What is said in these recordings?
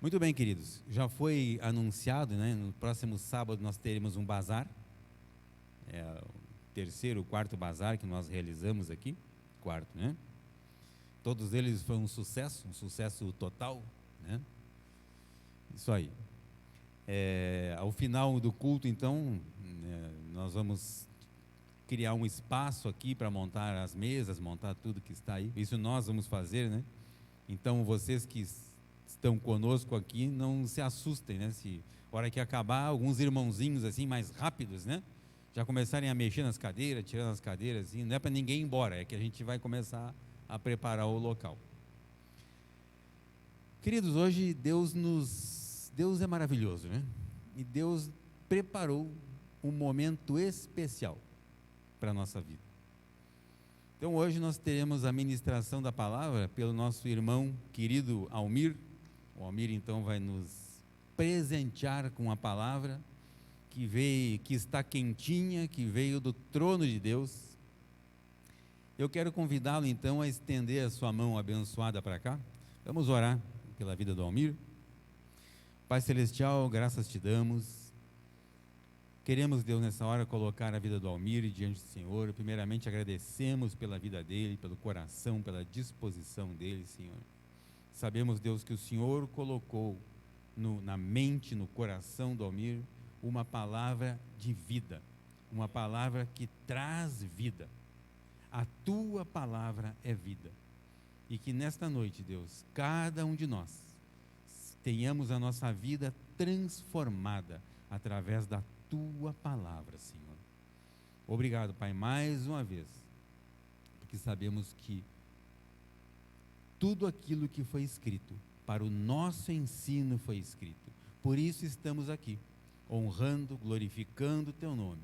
Muito bem, queridos. Já foi anunciado, né? No próximo sábado nós teremos um bazar. É o terceiro, quarto bazar que nós realizamos aqui. Quarto, né? Todos eles foram um sucesso total, né? Isso aí. Ao final do culto, então, nós vamos criar um espaço aqui para montar as mesas, montar tudo que está aí. Isso nós vamos fazer, né? Então, vocês que estão conosco aqui, não se assustem, né? Se a hora que acabar, alguns irmãozinhos assim mais rápidos, né? Já começarem a mexer nas cadeiras, tirando as cadeiras, assim, não é para ninguém ir embora, é que a gente vai começar a preparar o local. Queridos, hoje Deus é maravilhoso, né? E Deus preparou um momento especial para a nossa vida. Então hoje nós teremos a ministração da palavra pelo nosso irmão querido Almir. O Almir então vai nos presentear com a palavra que está quentinha, que veio do trono de Deus. Eu quero convidá-lo então a estender a sua mão abençoada para cá. Vamos orar pela vida do Almir. Pai Celestial, graças te damos. Queremos, Deus, nessa hora colocar a vida do Almir diante do Senhor. Primeiramente agradecemos pela vida dele, pelo coração, pela disposição dele, Senhor. Sabemos, Deus, que o Senhor colocou na mente, no coração do Almir, uma palavra de vida, uma palavra que traz vida. A tua palavra é vida. E que nesta noite, Deus, cada um de nós tenhamos a nossa vida transformada através da tua palavra, Senhor. Obrigado, Pai, mais uma vez, porque sabemos que tudo aquilo que foi escrito para o nosso ensino foi escrito. Por isso estamos aqui, honrando, glorificando o teu nome,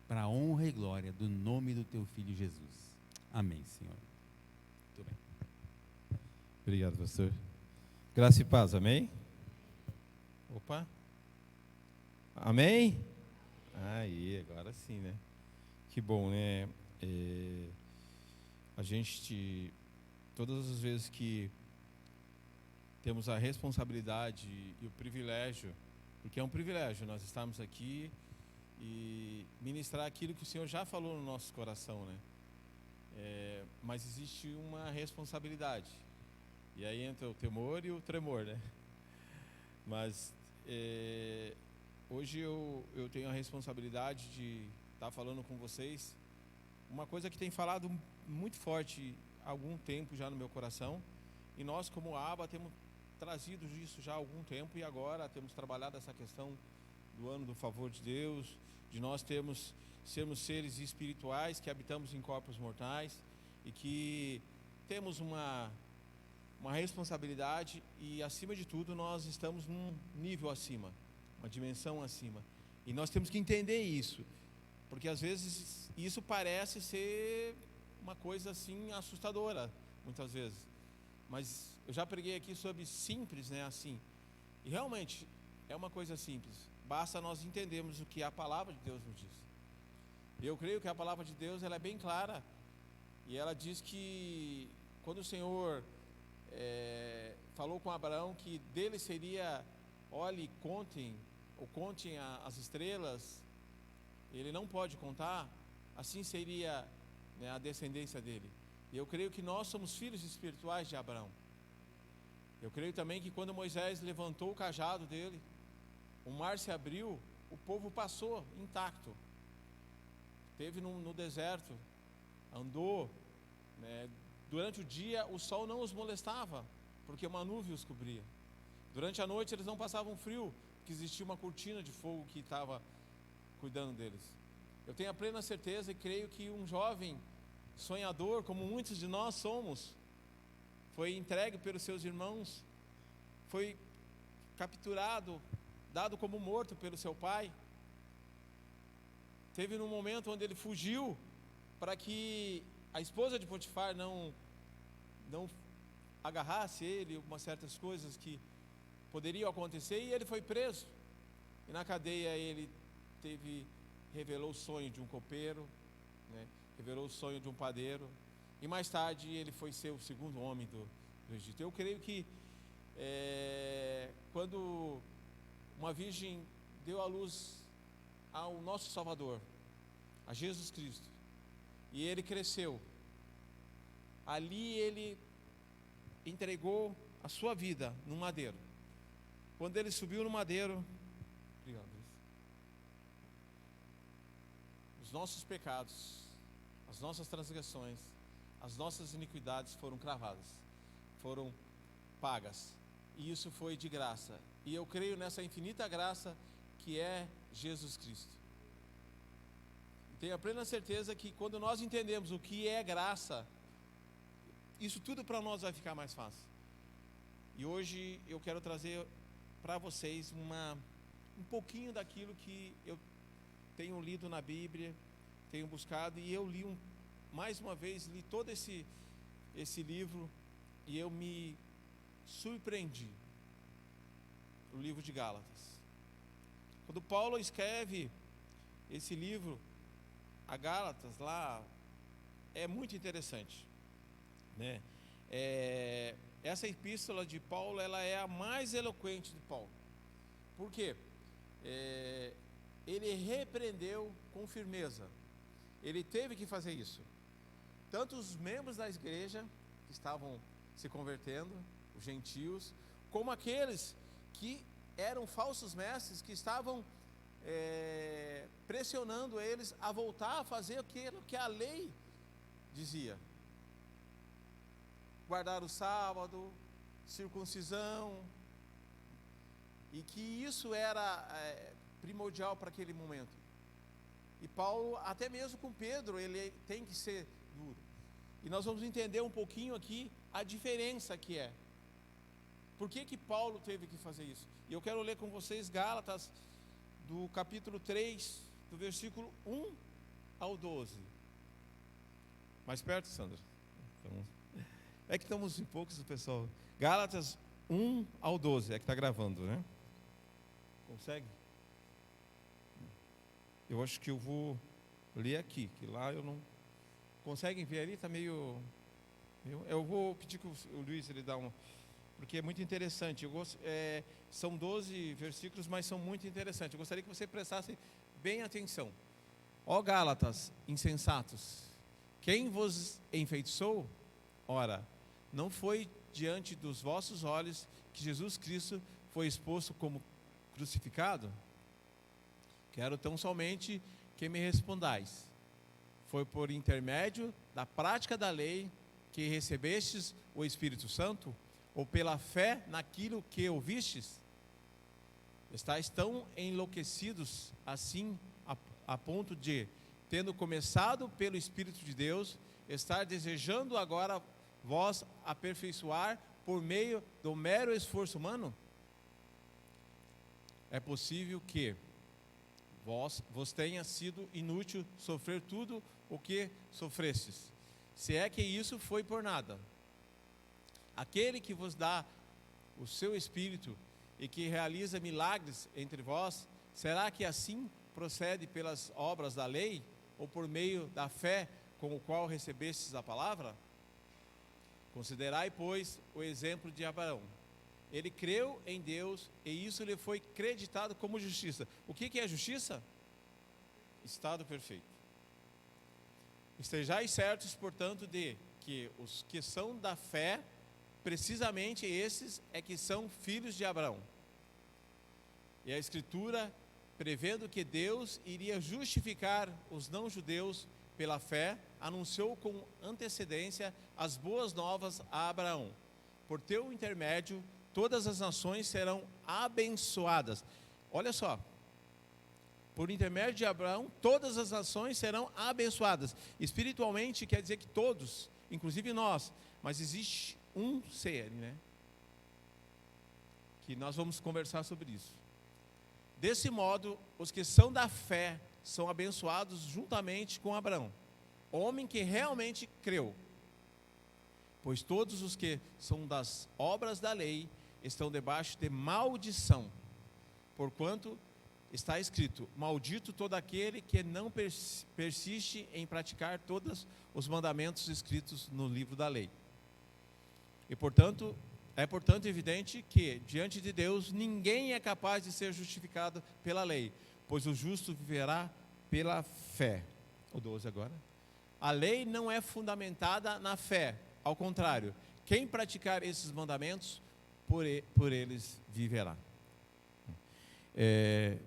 para a honra e glória do nome do teu Filho Jesus. Amém, Senhor. Muito bem. Obrigado, pastor. Graça e paz, amém? Opa. Amém? Aí, agora sim, né? Que bom, né? A gente, todas as vezes que temos a responsabilidade e o privilégio, porque é um privilégio nós estarmos aqui e ministrar aquilo que o Senhor já falou no nosso coração, né? Mas existe uma responsabilidade, e aí entra o temor e o tremor, né? Mas hoje eu tenho a responsabilidade de estar falando com vocês uma coisa que tem falado muito forte há algum tempo já no meu coração, e nós como ABA temos trazido isso já há algum tempo, e agora temos trabalhado essa questão do ano do favor de Deus, de nós sermos seres espirituais que habitamos em corpos mortais e que temos uma responsabilidade, e acima de tudo nós estamos num nível acima, uma dimensão acima, e nós temos que entender isso, porque às vezes isso parece ser uma coisa assim assustadora, muitas vezes, mas eu já preguei aqui sobre simples, né, assim, e realmente é uma coisa simples, basta nós entendermos o que a palavra de Deus nos diz. Eu creio que a palavra de Deus ela é bem clara, e ela diz que quando o Senhor falou com Abraão que dele seria, olhe, contem as estrelas, ele não pode contar, assim seria, né, a descendência dele. E eu creio que nós somos filhos espirituais de Abraão. Eu creio também que quando Moisés levantou o cajado dele, o mar se abriu, o povo passou intacto. Esteve no deserto, andou, né, durante o dia o sol não os molestava, porque uma nuvem os cobria. Durante a noite eles não passavam frio, porque existia uma cortina de fogo que estava cuidando deles. Eu tenho a plena certeza e creio que um jovem sonhador, como muitos de nós somos, foi entregue pelos seus irmãos, foi capturado, dado como morto pelo seu pai. Teve um momento onde ele fugiu para que a esposa de Potifar não agarrasse ele, umas certas coisas que poderiam acontecer, e ele foi preso. E na cadeia ele revelou o sonho de um copeiro, né? Revelou o sonho de um padeiro, e mais tarde ele foi ser o segundo homem do Egito. Eu creio que quando uma virgem deu à luz ao nosso Salvador, a Jesus Cristo, e ele cresceu, ali ele entregou a sua vida no madeiro. Quando ele subiu no madeiro, os nossos pecados, as nossas transgressões, as nossas iniquidades foram cravadas, foram pagas, e isso foi de graça. E eu creio nessa infinita graça que é Jesus Cristo. Tenho a plena certeza que quando nós entendemos o que é graça, isso tudo para nós vai ficar mais fácil. E hoje eu quero trazer para vocês um pouquinho daquilo que eu tenho lido na Bíblia, tenho buscado, e eu li mais uma vez, li todo esse livro, e eu me surpreendi. O livro de Gálatas. Quando Paulo escreve esse livro a Gálatas lá, é muito interessante, né? Essa epístola de Paulo, ela é a mais eloquente de Paulo. Por quê? Ele repreendeu com firmeza. Ele teve que fazer isso. Tanto os membros da igreja que estavam se convertendo, os gentios, como aqueles que eram falsos mestres, que estavam pressionando eles a voltar a fazer aquilo que a lei dizia: guardar o sábado, circuncisão, e que isso era primordial para aquele momento. E Paulo, até mesmo com Pedro, ele tem que ser duro. E nós vamos entender um pouquinho aqui a diferença que é. Por que Paulo teve que fazer isso? E eu quero ler com vocês Gálatas, do capítulo 3, do versículo 1 ao 12. Mais perto, Sandra? É que estamos em poucos, pessoal. Gálatas 1 ao 12, é que está gravando, né? Consegue? Eu acho que eu vou ler aqui, que lá eu não... Conseguem ver ali? Está meio... Eu vou pedir que o Luiz ele dá uma... Porque é muito interessante. São 12 versículos, mas são muito interessantes. Eu gostaria que você prestasse bem atenção. Ó Gálatas, insensatos, quem vos enfeitiçou? Ora, não foi diante dos vossos olhos que Jesus Cristo foi exposto como crucificado? Quero tão somente que me respondais: foi por intermédio da prática da lei que recebestes o Espírito Santo, ou pela fé naquilo que ouvistes? Estais tão enlouquecidos assim, a ponto de, tendo começado pelo Espírito de Deus, estar desejando agora vós aperfeiçoar por meio do mero esforço humano? É possível que vos tenha sido inútil sofrer tudo o que sofrestes, se é que isso foi por nada. Aquele que vos dá o seu Espírito e que realiza milagres entre vós, será que assim procede pelas obras da lei, ou por meio da fé com o qual recebestes a palavra? Considerai, pois, o exemplo de Abraão. Ele creu em Deus e isso lhe foi creditado como justiça. O que é justiça? Estado perfeito. Estejais certos, portanto, de que os que são da fé, precisamente esses é que são filhos de Abraão. E a Escritura, prevendo que Deus iria justificar os não-judeus pela fé, anunciou com antecedência as boas novas a Abraão. Por teu intermédio, todas as nações serão abençoadas. Olha só, por intermédio de Abraão, todas as nações serão abençoadas. Espiritualmente quer dizer que todos, inclusive nós, mas existe um ser, né? Que nós vamos conversar sobre isso. Desse modo, os que são da fé são abençoados juntamente com Abraão, homem que realmente creu. Pois todos os que são das obras da lei estão debaixo de maldição, porquanto está escrito: maldito todo aquele que não persiste em praticar todos os mandamentos escritos no livro da lei. E portanto, É, portanto, evidente que, diante de Deus, ninguém é capaz de ser justificado pela lei, pois o justo viverá pela fé. O 12 agora. A lei não é fundamentada na fé, ao contrário, quem praticar esses mandamentos, por eles viverá.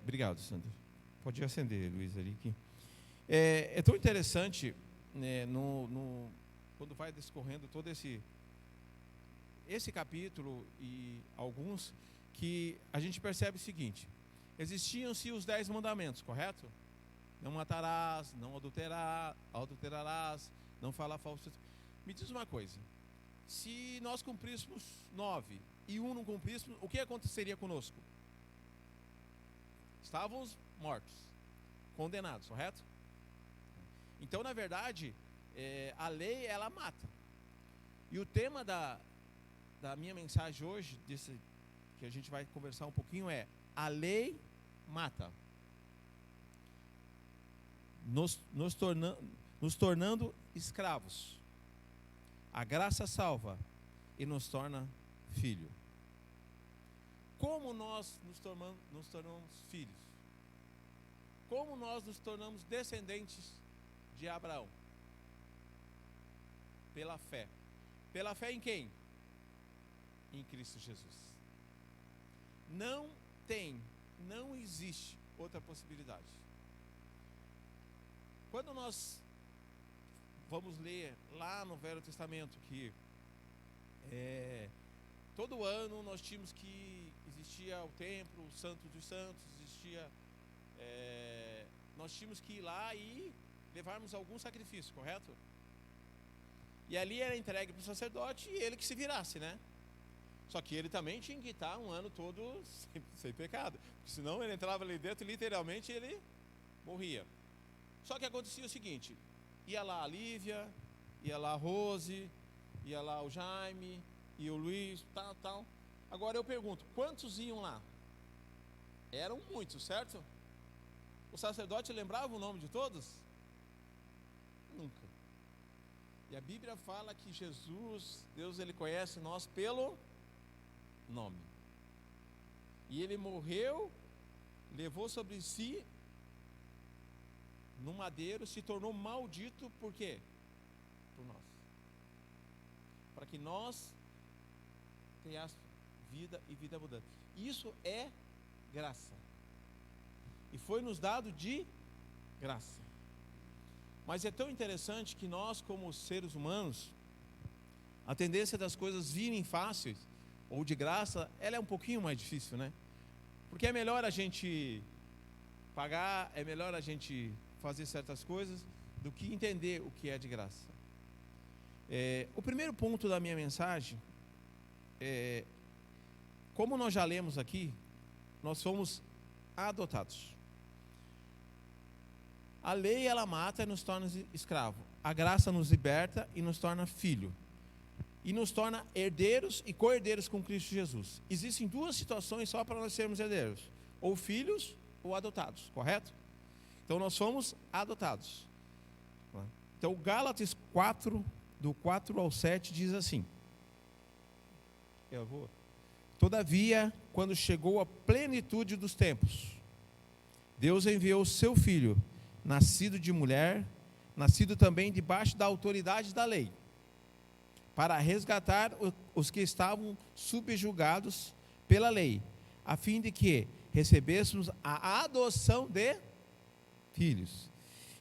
Obrigado, Sandra. Pode acender, Luiz, ali. Aqui. É tão interessante, né, quando vai discorrendo todo esse capítulo e alguns, que a gente percebe o seguinte: existiam-se os 10 mandamentos, correto? Não matarás, não adulterarás, não falar falso. Me diz uma coisa: se nós cumpríssemos 9 e um não cumpríssemos, o que aconteceria conosco? Estávamos mortos, condenados, correto? Então, na verdade, a lei, ela mata. E o tema da minha mensagem hoje, que a gente vai conversar um pouquinho, é: a lei mata, nos tornando escravos. A graça salva e nos torna filho. Como nós nos tornamos filhos? Como nós nos tornamos descendentes de Abraão? Pela fé. Pela fé em quem? Em Cristo Jesus. Não existe outra possibilidade. Quando nós vamos ler lá no Velho Testamento que todo ano nós tínhamos que existia o templo, o Santo dos Santos, nós tínhamos que ir lá e levarmos algum sacrifício, correto? E ali era entregue para o sacerdote e ele que se virasse, né? Só que ele também tinha que estar um ano todo sem pecado, porque senão ele entrava ali dentro e literalmente ele morria. Só que acontecia o seguinte: ia lá a Lívia, ia lá a Rose, ia lá o Jaime, e o Luiz, tal. Agora eu pergunto, quantos iam lá? Eram muitos, certo? O sacerdote lembrava o nome de todos? Nunca. E a Bíblia fala que Jesus, Deus, ele conhece nós pelo nome. E ele morreu, levou sobre si no madeiro, se tornou maldito, por quê? Por nós. Para que nós tenhamos vida e vida abundante. Isso é graça. E foi nos dado de graça. Mas é tão interessante que nós, como seres humanos, a tendência das coisas virem fáceis ou de graça, ela é um pouquinho mais difícil, né? Porque é melhor a gente pagar, é melhor a gente fazer certas coisas do que entender o que é de graça. O primeiro ponto da minha mensagem como nós já lemos aqui, nós somos adotados. A lei, ela mata e nos torna escravo. A graça nos liberta e nos torna filho. E nos torna herdeiros e co-herdeiros com Cristo Jesus. Existem duas situações só para nós sermos herdeiros: ou filhos ou adotados, correto? Então nós somos adotados. Então Gálatas 4, do 4 ao 7 diz assim: Todavia, quando chegou a plenitude dos tempos, Deus enviou o seu Filho, nascido de mulher, nascido também debaixo da autoridade da lei, para resgatar os que estavam subjugados pela lei, a fim de que recebêssemos a adoção de filhos.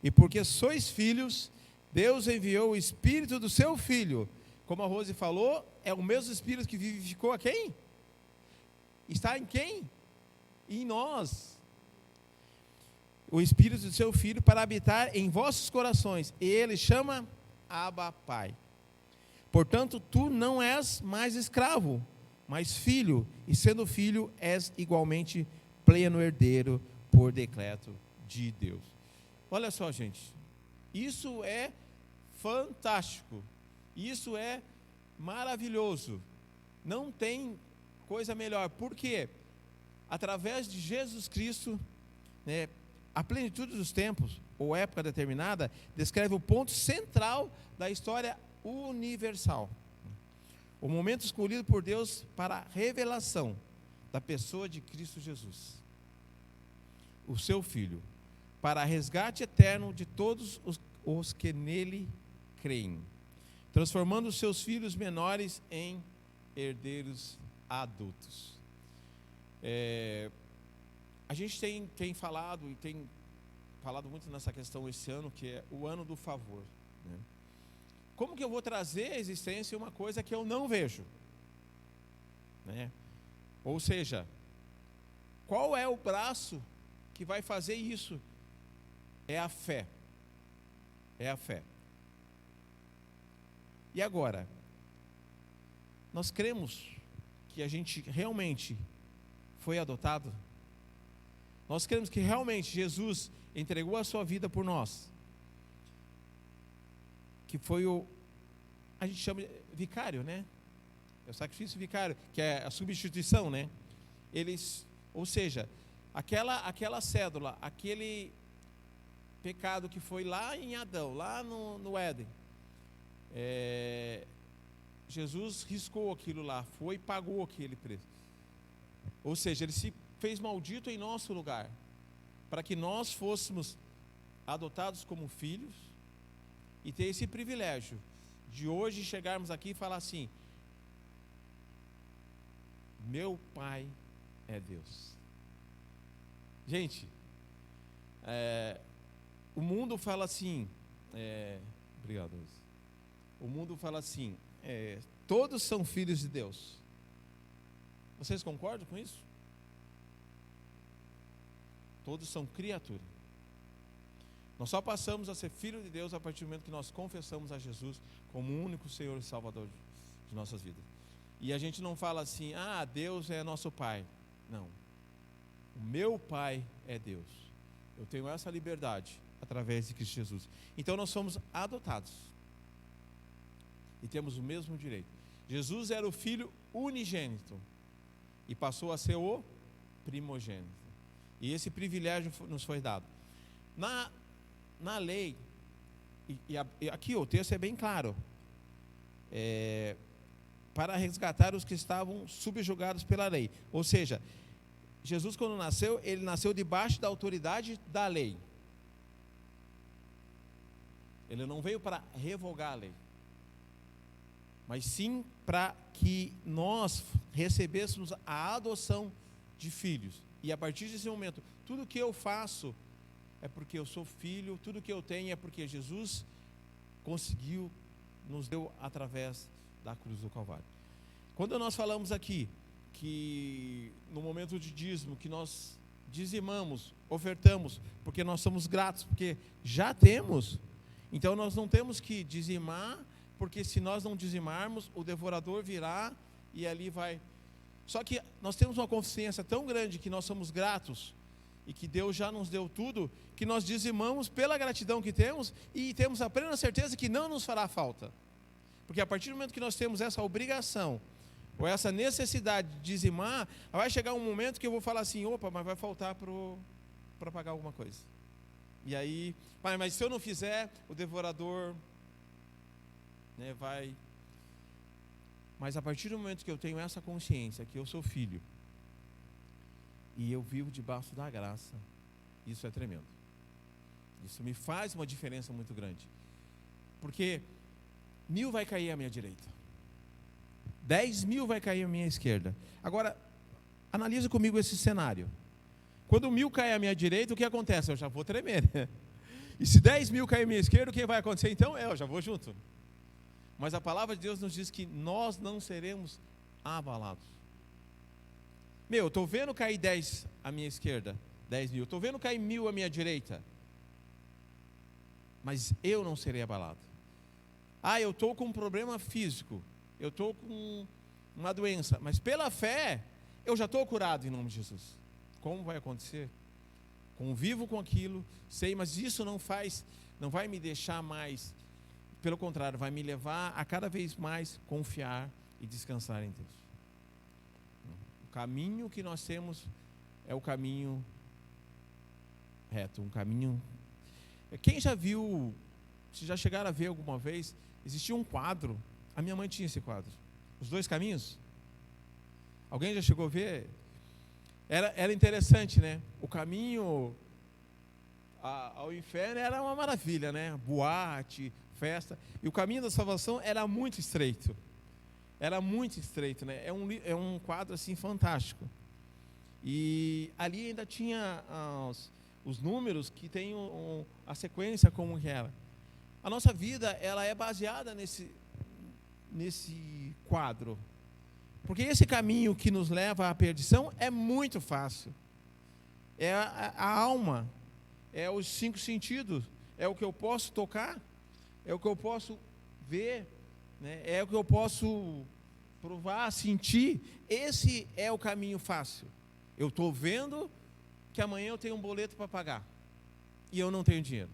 E porque sois filhos, Deus enviou o Espírito do seu Filho. Como a Rose falou, é o mesmo Espírito que vivificou a quem? Está em quem? Em nós. O Espírito do seu Filho para habitar em vossos corações. E ele chama Abba, Pai. Portanto, tu não és mais escravo, mas filho. E sendo filho, és igualmente pleno herdeiro por decreto de Deus. Olha só, gente. Isso é fantástico. Isso é maravilhoso. Não tem coisa melhor. Por quê? Através de Jesus Cristo, né, a plenitude dos tempos, ou época determinada, descreve o ponto central da história universal. O momento escolhido por Deus para a revelação da pessoa de Cristo Jesus, o seu Filho, para resgate eterno de todos os que nele creem, transformando os seus filhos menores em herdeiros adultos. A gente tem falado, e tem falado muito nessa questão esse ano, que é o ano do favor, né? Como que eu vou trazer à existência uma coisa que eu não vejo, né? Ou seja, qual é o braço que vai fazer isso? É a fé. É a fé. E agora, nós cremos que a gente realmente foi adotado? Nós cremos que realmente Jesus entregou a sua vida por nós, que foi a gente chama de vicário, né? É o sacrifício vicário, que é a substituição, né? Ou seja, aquela cédula, aquele pecado que foi lá em Adão, lá no Éden, Jesus riscou aquilo lá, foi e pagou aquele preço. Ou seja, ele se fez maldito em nosso lugar, para que nós fôssemos adotados como filhos e ter esse privilégio de hoje chegarmos aqui e falar assim: meu Pai é Deus. Gente, o mundo fala assim, obrigado. O mundo fala assim, todos são filhos de Deus. Vocês concordam com isso? Todos são criatura. Nós só passamos a ser filho de Deus a partir do momento que nós confessamos a Jesus como o único Senhor e Salvador de nossas vidas. E a gente não fala assim, Deus é nosso Pai. Não. O meu Pai é Deus. Eu tenho essa liberdade através de Cristo Jesus. Então nós somos adotados. E temos o mesmo direito. Jesus era o Filho unigênito e passou a ser o primogênito. E esse privilégio nos foi dado. Na lei, e aqui o texto é bem claro, para resgatar os que estavam subjugados pela lei. Ou seja, Jesus, quando nasceu, ele nasceu debaixo da autoridade da lei. Ele não veio para revogar a lei, mas sim para que nós recebêssemos a adoção de filhos. E a partir desse momento, tudo que eu faço é porque eu sou filho, tudo que eu tenho é porque Jesus conseguiu, nos deu através da cruz do Calvário. Quando nós falamos aqui que no momento de dízimo, que nós dizimamos, ofertamos, porque nós somos gratos, porque já temos, então nós não temos que dizimar, porque se nós não dizimarmos, o devorador virá e ali vai. Só que nós temos uma consciência tão grande que nós somos gratos e que Deus já nos deu tudo, que nós dizimamos pela gratidão que temos e temos a plena certeza que não nos fará falta. Porque a partir do momento que nós temos essa obrigação ou essa necessidade de dizimar, vai chegar um momento que eu vou falar assim, opa, mas vai faltar para pagar alguma coisa. E aí, mas se eu não fizer, o devorador, né, vai. Mas a partir do momento que eu tenho essa consciência, que eu sou filho, e eu vivo debaixo da graça, isso é tremendo. Isso me faz uma diferença muito grande. Porque 1.000 vai cair à minha direita, 10.000 vai cair à minha esquerda. Agora, analise comigo esse cenário. Quando 1.000 cai à minha direita, o que acontece? Eu já vou tremer. E se 10.000 cair à minha esquerda, o que vai acontecer então? Eu já vou junto. Mas a palavra de Deus nos diz que nós não seremos abalados. Eu estou vendo cair 10 à minha esquerda, 10.000. Estou vendo cair 1.000 à minha direita. Mas eu não serei abalado. Eu estou com um problema físico. Eu estou com uma doença. Mas pela fé, eu já estou curado em nome de Jesus. Como vai acontecer? Convivo com aquilo, sei, mas isso não vai me deixar mais. Pelo contrário, vai me levar a cada vez mais confiar e descansar em Deus. O caminho que nós temos é o caminho reto, um caminho. Quem já viu, se já chegaram a ver alguma vez, existia um quadro, a minha mãe tinha esse quadro, os dois caminhos? Alguém já chegou a ver? Era interessante, né? O caminho ao inferno era uma maravilha, né? Boate, festa. E o caminho da salvação era muito estreito. Era muito estreito, né? É um quadro assim fantástico. E ali ainda tinha os números que tem a sequência como que era. A nossa vida, ela é baseada nesse quadro. Porque esse caminho que nos leva à perdição é muito fácil. É a alma, é os 5 sentidos, é o que eu posso tocar, é o que eu posso ver, né? É o que eu posso provar, sentir. Esse é o caminho fácil. Eu estou vendo que amanhã eu tenho um boleto para pagar e eu não tenho dinheiro.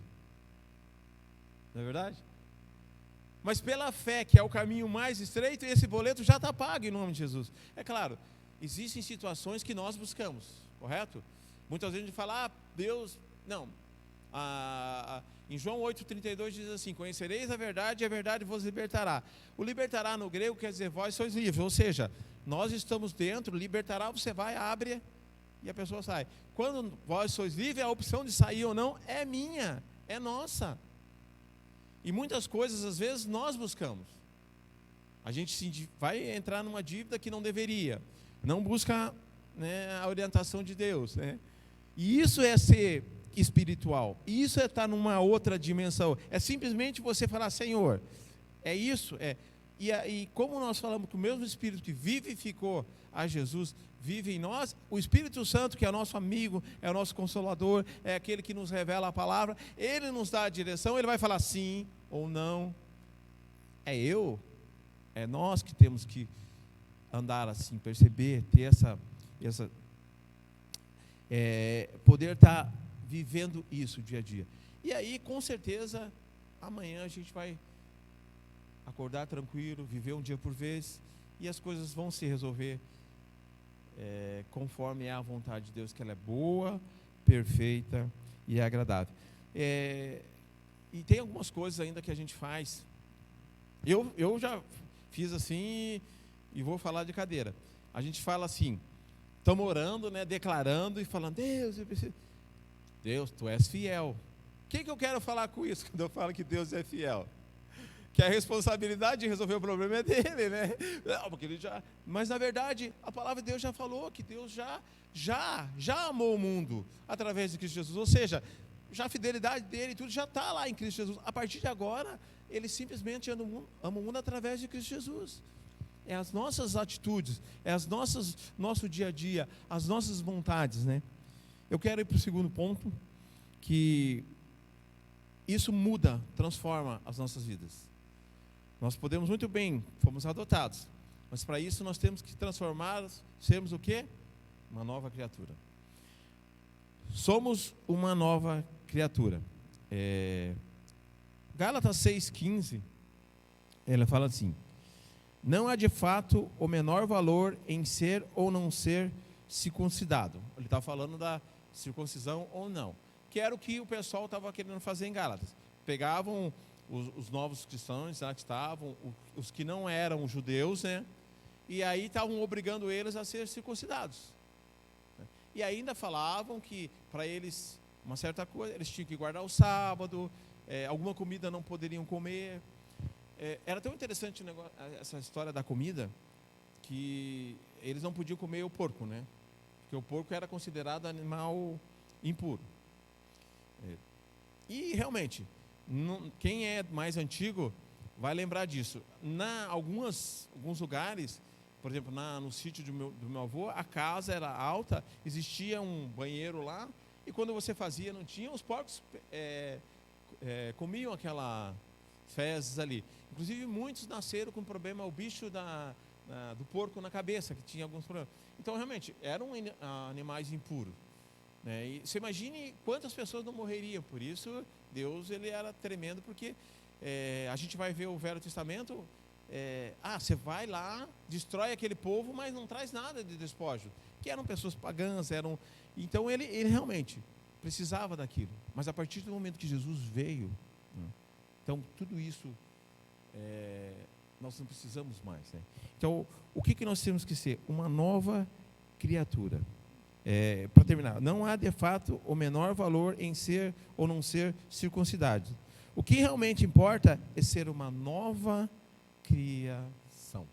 Não é verdade? Mas pela fé, que é o caminho mais estreito, esse boleto já está pago em nome de Jesus. É claro, existem situações que nós buscamos, correto? Muitas vezes a gente fala, Deus... Não. Em João 8,32 diz assim: conhecereis a verdade e a verdade vos libertará. O libertará no grego quer dizer vós sois livres, ou seja, nós estamos dentro, libertará, você vai, abre e a pessoa sai. Quando vós sois livres, a opção de sair ou não é minha, é nossa. E muitas coisas, às vezes, nós buscamos. A gente vai entrar numa dívida que não deveria. Não busca, né, a orientação de Deus, né? E isso é ser espiritual. Isso é estar numa outra dimensão. É simplesmente você falar, Senhor, é isso? E como nós falamos que o mesmo Espírito que vivificou a Jesus vive em nós, o Espírito Santo, que é nosso amigo, é o nosso consolador, é aquele que nos revela a palavra, ele nos dá a direção, ele vai falar sim ou não. É nós que temos que andar assim, perceber, ter poder estar vivendo isso dia a dia. E aí, com certeza, amanhã a gente vai acordar tranquilo, viver um dia por vez, e as coisas vão se resolver conforme é a vontade de Deus, que ela é boa, perfeita e agradável. E tem algumas coisas ainda que a gente faz. Eu já fiz assim, e vou falar de cadeira. A gente fala assim, estamos orando, né, declarando e falando, Deus, eu preciso... Deus, tu és fiel. O que eu quero falar com isso quando eu falo que Deus é fiel? Que a responsabilidade de resolver o problema é dele, né? Não, porque ele mas na verdade, a palavra de Deus já falou que Deus já amou o mundo através de Cristo Jesus. Ou seja, já a fidelidade dele e tudo já está lá em Cristo Jesus. A partir de agora, ele simplesmente ama o mundo através de Cristo Jesus. É as nossas atitudes, é nosso dia a dia, as nossas vontades, né? Eu quero ir para o segundo ponto, que isso muda, transforma as nossas vidas. Nós podemos muito bem, fomos adotados, mas para isso nós temos que transformar, sermos o quê? Uma nova criatura. Somos uma nova criatura. Gálatas 6,15, ela fala assim: não há de fato o menor valor em ser ou não ser circuncidado. Ele está falando da circuncisão ou não, que era o que o pessoal estava querendo fazer em Gálatas. Pegavam os novos cristãos lá que estavam, os que não eram judeus, né? E aí estavam obrigando eles a ser circuncidados. E ainda falavam que para eles, uma certa coisa, eles tinham que guardar o sábado, alguma comida não poderiam comer. Era tão interessante o negócio, essa história da comida, que eles não podiam comer o porco, né? Porque o porco era considerado animal impuro. E realmente, quem é mais antigo vai lembrar disso. Alguns lugares, por exemplo, no sítio do meu avô, a casa era alta, existia um banheiro lá, e quando você fazia, não tinha, os porcos comiam aquela fezes ali. Inclusive, muitos nasceram com problema, o bicho do porco na cabeça, que tinha alguns problemas. Então, realmente, eram animais impuros. Né? E você imagine quantas pessoas não morreriam. Por isso, Deus ele era tremendo, porque a gente vai ver o Velho Testamento, você vai lá, destrói aquele povo, mas não traz nada de despojo, que eram pessoas pagãs, então ele realmente precisava daquilo. Mas a partir do momento que Jesus veio, então tudo isso nós não precisamos mais, né? Então, o que nós temos que ser? Uma nova criatura. Para terminar, não há de fato o menor valor em ser ou não ser circuncidado. O que realmente importa é ser uma nova criação.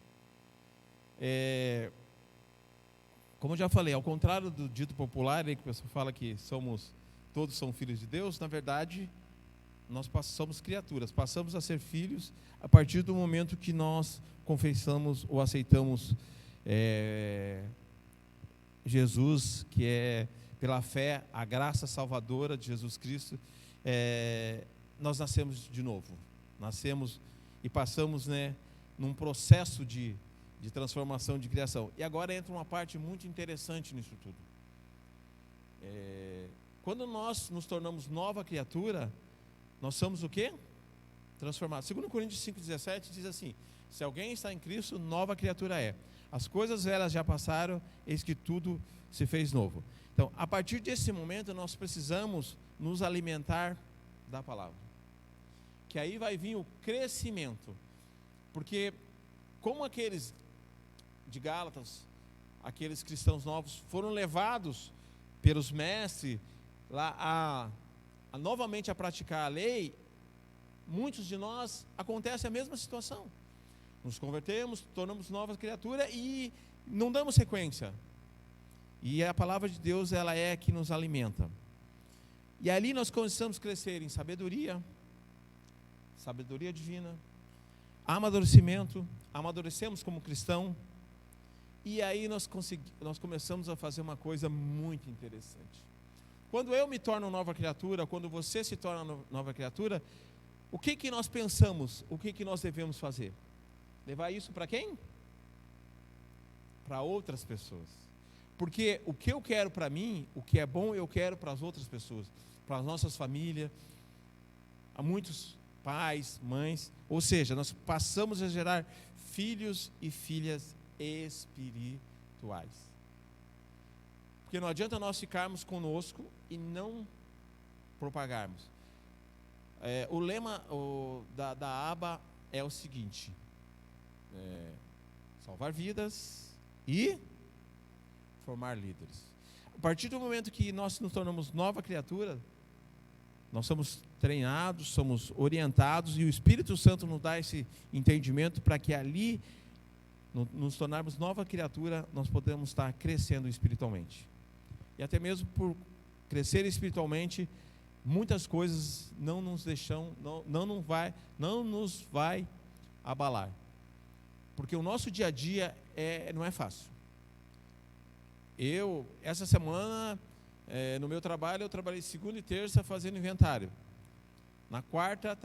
Como eu já falei, ao contrário do dito popular, que o pessoal fala que todos são filhos de Deus, na verdade, nós somos criaturas, passamos a ser filhos a partir do momento que nós confessamos ou aceitamos Jesus, que é pela fé, a graça salvadora de Jesus Cristo. Nós nascemos de novo, nascemos e passamos, num processo de transformação, de criação. E agora entra uma parte muito interessante nisso tudo. Quando nós nos tornamos nova criatura, nós somos o quê? Transformados. 2 Coríntios 5,17 diz assim: se alguém está em Cristo, nova criatura é. As coisas velhas já passaram, eis que tudo se fez novo. Então, a partir desse momento, nós precisamos nos alimentar da palavra. Que aí vai vir o crescimento. Porque, como aqueles de Gálatas, aqueles cristãos novos, foram levados pelos mestres lá a novamente a praticar a lei, muitos de nós acontece a mesma situação. Nos convertemos, tornamos nova criatura e não damos sequência. E a palavra de Deus, ela é que nos alimenta. E ali nós começamos a crescer em sabedoria divina, amadurecemos como cristão. E aí nós começamos a fazer uma coisa muito interessante. Quando eu me torno nova criatura, quando você se torna nova criatura, o que nós pensamos, o que nós devemos fazer? Levar isso para quem? Para outras pessoas. Porque o que eu quero para mim, o que é bom, eu quero para as outras pessoas, para as nossas famílias, a muitos pais, mães, ou seja, nós passamos a gerar filhos e filhas espirituais. Porque não adianta nós ficarmos conosco e não propagarmos. O lema da aba é o seguinte: salvar vidas e formar líderes. A partir do momento que nós nos tornamos nova criatura, nós somos treinados, somos orientados, e o Espírito Santo nos dá esse entendimento para que ali, nos tornarmos nova criatura, nós podemos estar crescendo espiritualmente. E até mesmo por crescer espiritualmente, muitas coisas não nos vai abalar. Porque o nosso dia a dia não é fácil. Essa semana, no meu trabalho, eu trabalhei segunda e terça fazendo inventário. Na quarta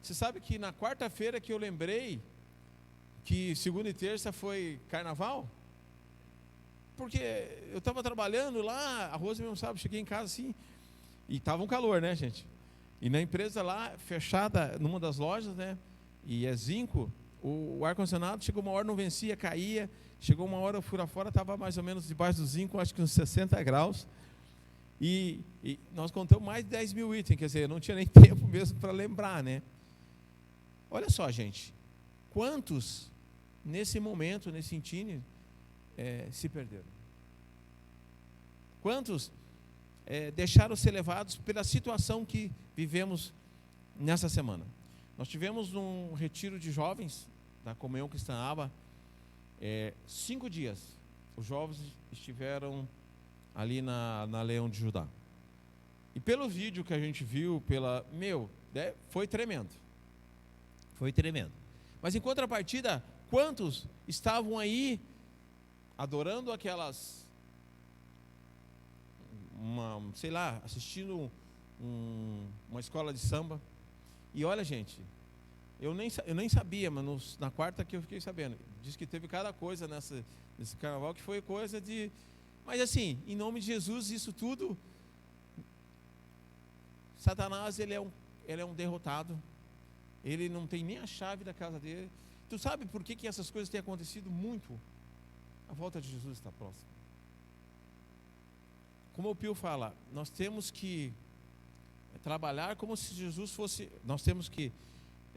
você sabe que na quarta-feira que eu lembrei que segunda e terça foi carnaval? Porque eu estava trabalhando lá, a Rose mesmo sabe, cheguei em casa assim, e estava um calor, né, gente? E na empresa lá, fechada, numa das lojas, e é zinco, o ar-condicionado chegou uma hora, não vencia, caía, chegou uma hora, eu fui lá fora, estava mais ou menos debaixo do zinco, acho que uns 60 graus, e nós contamos mais de 10 mil itens, quer dizer, não tinha nem tempo mesmo para lembrar, né? Olha só, gente, quantos nesse momento, nesse intine, se perderam? Quantos deixaram ser levados pela situação que vivemos nessa semana? Nós tivemos um retiro de jovens da Comunhão Cristã Aba, 5 dias. Os jovens estiveram ali na Leão de Judá. E pelo vídeo que a gente viu, foi tremendo. Foi tremendo. Mas em contrapartida, quantos estavam aí adorando assistindo uma escola de samba? E olha, gente, eu nem sabia, mas na quarta que eu fiquei sabendo, diz que teve cada coisa nesse carnaval que foi coisa de... Mas assim, em nome de Jesus, isso tudo, Satanás, ele é um derrotado, ele não tem nem a chave da casa dele. Tu sabe por que essas coisas têm acontecido muito? A volta de Jesus está próxima. Como o Pio fala, nós temos que trabalhar como se Jesus fosse, nós temos que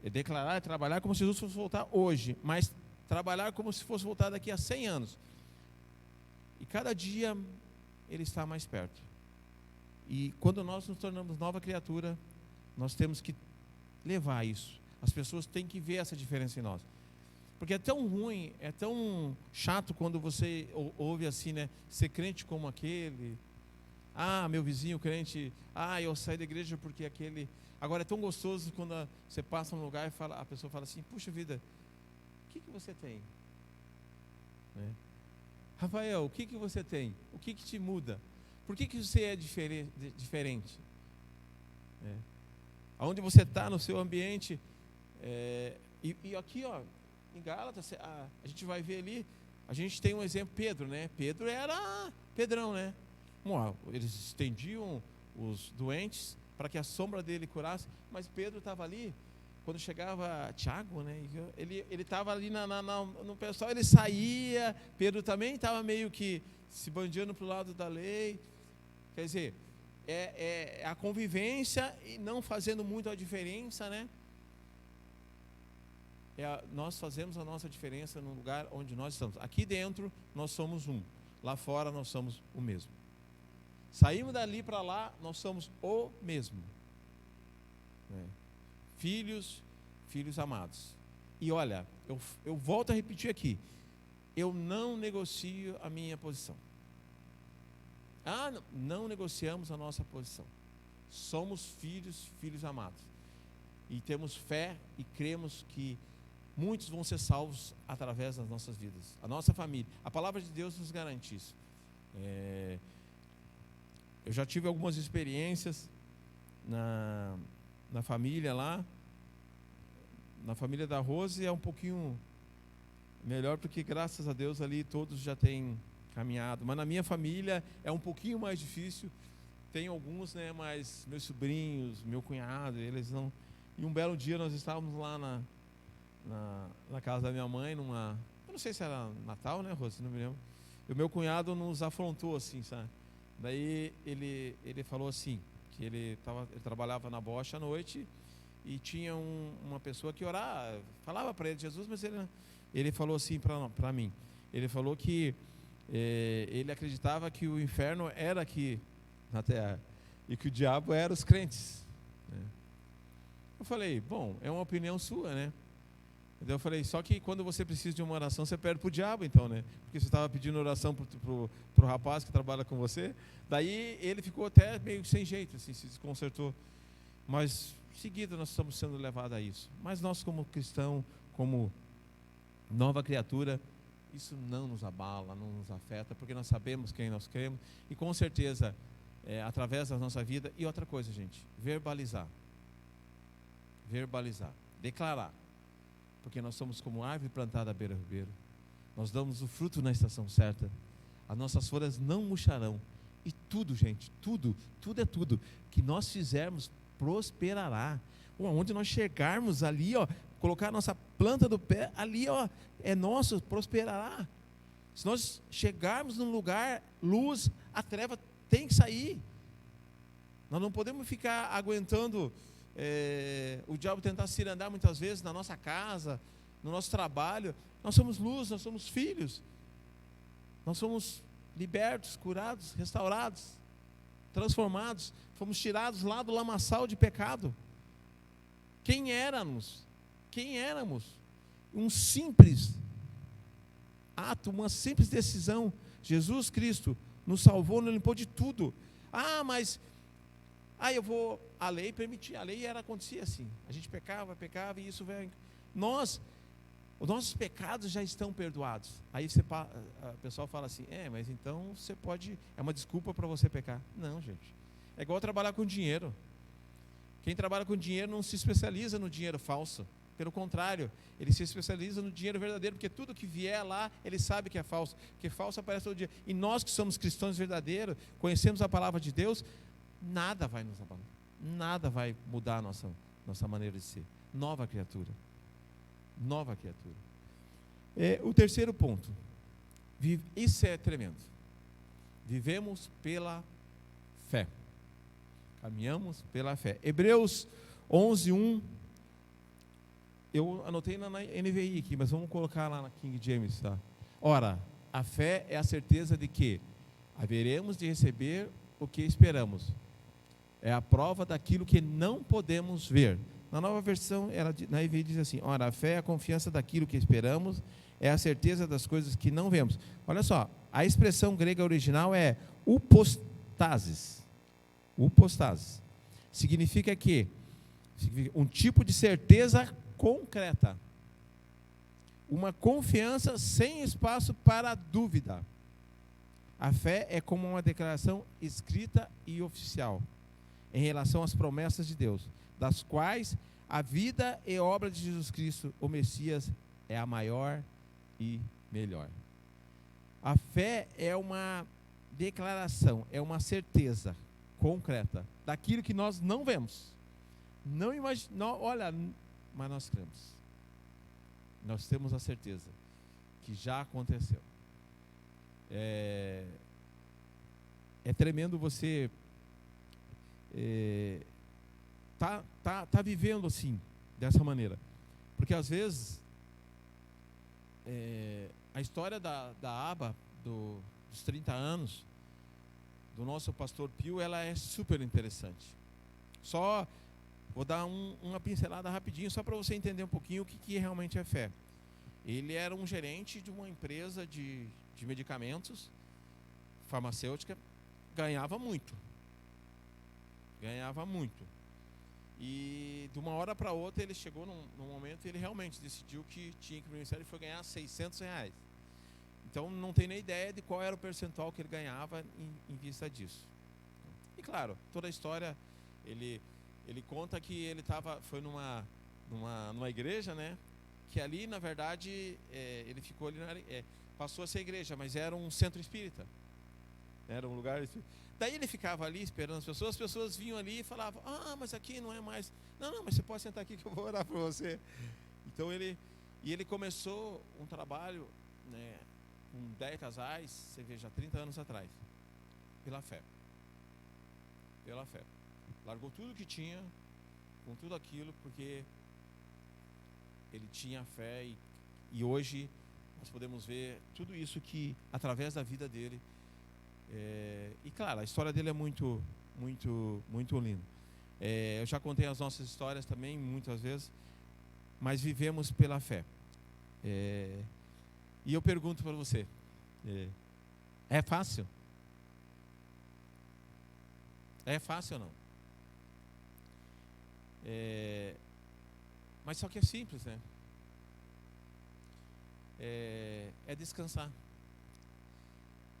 É declarar, é trabalhar como se Jesus fosse voltar hoje, mas trabalhar como se fosse voltar daqui a 100 anos. E cada dia Ele está mais perto. E quando nós nos tornamos nova criatura, nós temos que levar isso. As pessoas têm que ver essa diferença em nós. Porque é tão ruim, é tão chato quando você ouve assim, né? Ser crente como aquele. Ah, meu vizinho crente. Ah, eu saí da igreja porque aquele. Agora é tão gostoso quando você passa num lugar e a pessoa fala assim: puxa vida, o que você tem? Né? Rafael, o que você tem? O que te muda? Por que você é diferente? Aonde você está no seu ambiente. E aqui, ó, em Gálatas, a gente vai ver ali, a gente tem um exemplo, Pedro, né? Pedro era Pedrão, né? Eles estendiam os doentes para que a sombra dele curasse, mas Pedro estava ali, quando chegava Tiago, né? Ele estava ali no pessoal, ele saía, Pedro também estava meio que se bandeando para o lado da lei. Quer dizer, é a convivência e não fazendo muito a diferença, né? Nós fazemos a nossa diferença no lugar onde nós estamos. Aqui dentro nós somos um, lá fora nós somos o mesmo. Saímos dali para lá, nós somos o mesmo. Filhos amados. E olha, eu volto a repetir aqui, eu não negocio a minha posição. Não negociamos a nossa posição. Somos filhos amados. E temos fé e cremos que muitos vão ser salvos através das nossas vidas. A nossa família. A palavra de Deus nos garante isso. Eu já tive algumas experiências na família lá. Na família da Rose é um pouquinho melhor, porque graças a Deus ali todos já têm caminhado. Mas na minha família é um pouquinho mais difícil. Tem alguns, né? Mas meus sobrinhos, meu cunhado, eles não... E um belo dia nós estávamos lá na casa da minha mãe, eu não sei se era Natal, né, Rose? Não me lembro. E o meu cunhado nos afrontou assim, sabe? Daí ele falou assim, que ele trabalhava na Bosch à noite e tinha uma pessoa que orava, falava para ele de Jesus, mas ele falou assim para mim. Ele falou que ele acreditava que o inferno era aqui na terra e que o diabo era os crentes. Eu falei, bom, é uma opinião sua, né? Então eu falei, só que quando você precisa de uma oração, você pede para o diabo, então, né? Porque você estava pedindo oração para o rapaz que trabalha com você. Daí ele ficou até meio sem jeito, assim, se desconcertou. Mas, em seguida, nós estamos sendo levados a isso. Mas nós, como cristão, como nova criatura, isso não nos abala, não nos afeta, porque nós sabemos quem nós cremos. E, com certeza, através da nossa vida. E outra coisa, gente, verbalizar, declarar. Porque nós somos como árvore plantada à beira do ribeiro. Nós damos o fruto na estação certa. As nossas folhas não murcharão. E tudo, gente, tudo que nós fizermos prosperará. Onde nós chegarmos ali, ó, colocar a nossa planta do pé, ali, ó, é nosso, prosperará. Se nós chegarmos num lugar, luz, a treva tem que sair. Nós não podemos ficar aguentando o diabo tentar cirandar muitas vezes na nossa casa, no nosso trabalho. Nós somos luz, nós somos filhos. Nós somos libertos, curados, restaurados, transformados. Fomos tirados lá do lamaçal de pecado. Quem éramos? Um simples ato, uma simples decisão. Jesus Cristo nos salvou, nos limpou de tudo. Mas a lei permitia, a lei acontecia assim. A gente pecava e isso veio. Os nossos pecados já estão perdoados. Aí o pessoal fala assim, mas então você pode, é uma desculpa para você pecar. Não, gente. É igual trabalhar com dinheiro. Quem trabalha com dinheiro não se especializa no dinheiro falso. Pelo contrário, ele se especializa no dinheiro verdadeiro, porque tudo que vier lá, ele sabe que é falso. Porque falso aparece todo dia. E nós que somos cristãos verdadeiros, conhecemos a palavra de Deus, nada vai nos abalar, nada vai mudar a nossa maneira de ser. Nova criatura. O terceiro ponto, isso é tremendo. Vivemos pela fé. Caminhamos pela fé. Hebreus 11:1 Eu anotei na NVI aqui, mas vamos colocar lá na King James, tá? Ora, a fé é a certeza de que haveremos de receber o que esperamos. É a prova daquilo que não podemos ver. Na nova versão, na NVI diz assim: ora, a fé é a confiança daquilo que esperamos, é a certeza das coisas que não vemos. Olha só, a expressão grega original é upostasis. Upostasis. Significa um tipo de certeza concreta. Uma confiança sem espaço para dúvida. A fé é como uma declaração escrita e oficial em relação às promessas de Deus, das quais a vida e obra de Jesus Cristo, o Messias, é a maior e melhor. A fé é uma declaração, é uma certeza concreta daquilo que nós não vemos. Não imaginamos, olha, mas nós cremos. Nós temos a certeza que já aconteceu. É tremendo você tá vivendo assim, dessa maneira. Porque às vezes a história da aba dos 30 anos do nosso pastor Pio, ela é super interessante. Só vou dar uma pincelada rapidinho, só para você entender um pouquinho o que realmente é fé. Ele era um gerente de uma empresa de medicamentos, farmacêutica, ganhava muito. E de uma hora para outra ele chegou num momento e ele realmente decidiu que tinha que ir para o ministério e foi ganhar R$600. Então não tem nem ideia de qual era o percentual que ele ganhava em vista disso. E claro, toda a história, ele conta que ele foi numa igreja, né? Que ali, na verdade, ele ficou ali, passou a ser igreja, mas era um centro espírita. Era um lugar. Daí ele ficava ali esperando as pessoas vinham ali e falavam: mas aqui não é mais. Não, mas você pode sentar aqui que eu vou orar por você. Então ele começou um trabalho, né, com 10 casais, você veja, 30 anos atrás, pela fé. Largou tudo que tinha, com tudo aquilo, porque ele tinha fé e hoje nós podemos ver tudo isso que, através da vida dele, e claro, a história dele é muito, muito, muito linda. Eu já contei as nossas histórias também, muitas vezes, mas vivemos pela fé. E eu pergunto para você, é fácil? É fácil ou não? Mas só que é simples, né? É descansar.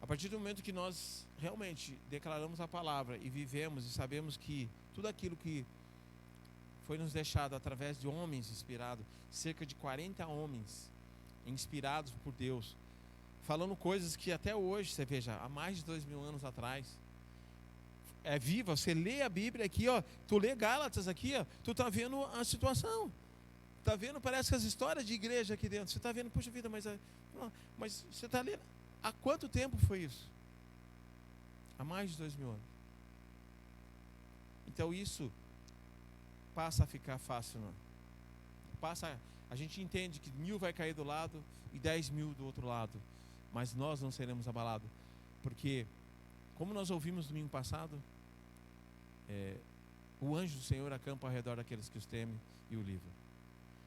A partir do momento que nós realmente declaramos a palavra e vivemos e sabemos que tudo aquilo que foi nos deixado através de homens inspirados, cerca de 40 homens inspirados por Deus, falando coisas que até hoje, você veja, há mais de 2000 anos atrás, é viva. Você lê a Bíblia aqui, ó, tu lê Gálatas aqui, ó, tu está vendo a situação. Está vendo, parece que as histórias de igreja aqui dentro, você está vendo, puxa vida, mas você está lendo. Há quanto tempo foi isso? Há mais de 2000 anos. Então isso passa a ficar fácil, não? A gente entende que 1000 vai cair do lado e 10.000 do outro lado, mas nós não seremos abalados, porque, como nós ouvimos no domingo passado, o anjo do Senhor acampa ao redor daqueles que os temem e o livra.